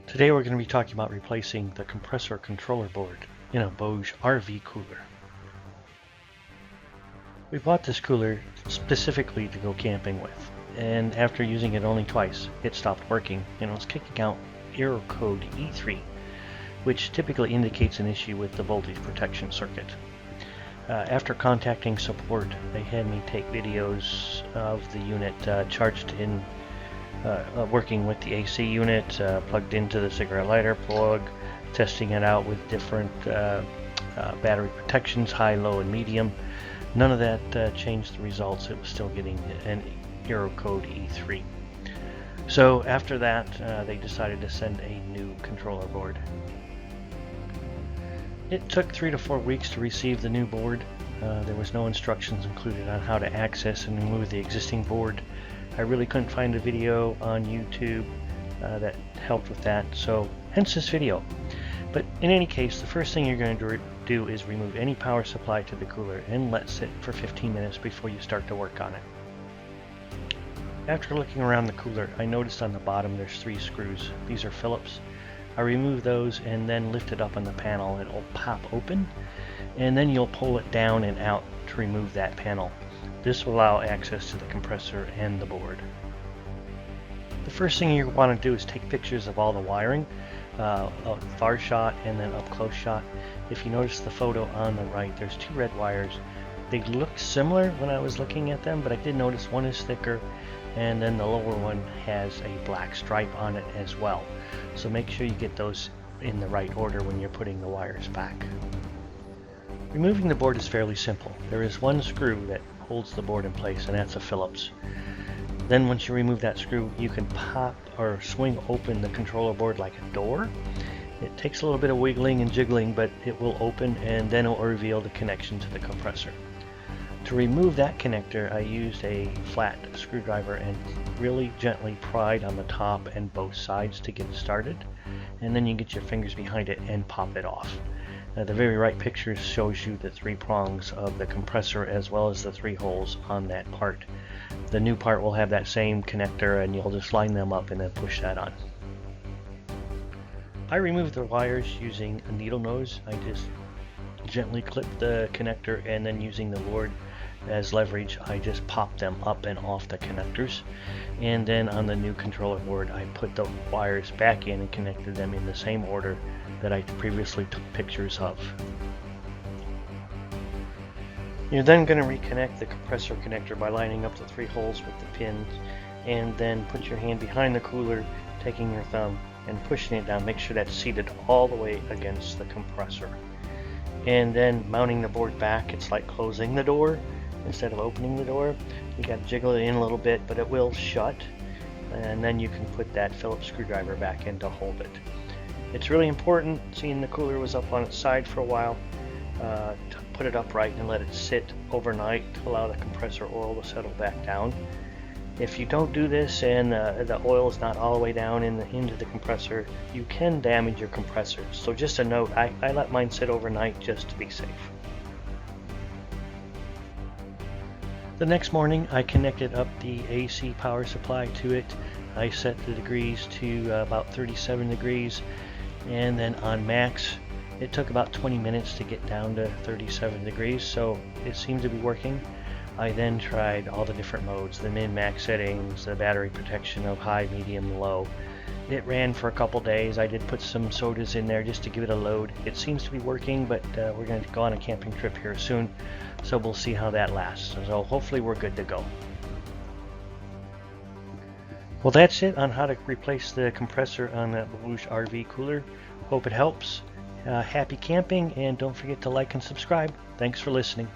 Today we're going to be talking about replacing the compressor controller board in a BougeRV cooler. We bought this cooler specifically to go camping with, and after using it only twice, it stopped working and was kicking out error code E3, which typically indicates an issue with the voltage protection circuit. After contacting support, they had me take videos of the unit charged in working with the AC unit, plugged into the cigarette lighter plug, testing it out with different battery protections, high, low, and medium. None of that changed the results. It was still getting an error code E3. So after that, they decided to send a new controller board. It took 3 to 4 weeks to receive the new board. There was no instructions included on how to access and remove the existing board. I really couldn't find a video on YouTube that helped with that, so hence this video. But in any case, the first thing you're going to do is remove any power supply to the cooler and let sit for 15 minutes before you start to work on it. After looking around the cooler, I noticed on the bottom there's 3 screws. These are Phillips. I remove those and then lift it up on the panel. It'll pop open, and then you'll pull it down and out to remove that panel. This will allow access to the compressor and the board. The first thing you want to do is take pictures of all the wiring, a far shot and then up close shot. If you notice the photo on the right, there's 2 red wires. They look similar when I was looking at them, but I did notice one is thicker, and then the lower one has a black stripe on it as well. So make sure you get those in the right order when you're putting the wires back. Removing the board is fairly simple. There is one screw that holds the board in place, and that's a Phillips. Then once you remove that screw, you can pop or swing open the controller board like a door. It takes a little bit of wiggling and jiggling, but it will open, and then it will reveal the connection to the compressor. To remove that connector, I used a flat screwdriver and really gently pried on the top and both sides to get it started, and then you get your fingers behind it and pop it off. The very right picture shows you the 3 prongs of the compressor as well as the 3 holes on that part. The new part will have that same connector, and you'll just line them up and then push that on. I removed the wires using a needle nose. I just gently clip the connector, and then using the board as leverage, I just popped them up and off the connectors. And then on the new controller board, I put the wires back in and connected them in the same order that I previously took pictures of. You're then going to reconnect the compressor connector by lining up the 3 holes with the pins, and then put your hand behind the cooler, taking your thumb and pushing it down. Make sure that's seated all the way against the compressor. And then mounting the board back, it's like closing the door instead of opening the door. You got to jiggle it in a little bit, but it will shut, and then you can put that Phillips screwdriver back in to hold it. It's really important, seeing the cooler was up on its side for a while, to put it upright and let it sit overnight to allow the compressor oil to settle back down. If you don't do this and the oil is not all the way down into the compressor, you can damage your compressor. So just a note, I let mine sit overnight just to be safe. The next morning, I connected up the AC power supply to it. I set the degrees to about 37 degrees, and then on max, it took about 20 minutes to get down to 37 degrees, so it seemed to be working. I then tried all the different modes, the min-max settings, the battery protection of high, medium, low. It ran for a couple days. I did put some sodas in there just to give it a load. It seems to be working, but we're going to go on a camping trip here soon, so we'll see how that lasts. So hopefully we're good to go. Well, that's it on how to replace the compressor on the BougeRV cooler. Hope it helps. Happy camping, and don't forget to like and subscribe. Thanks for listening.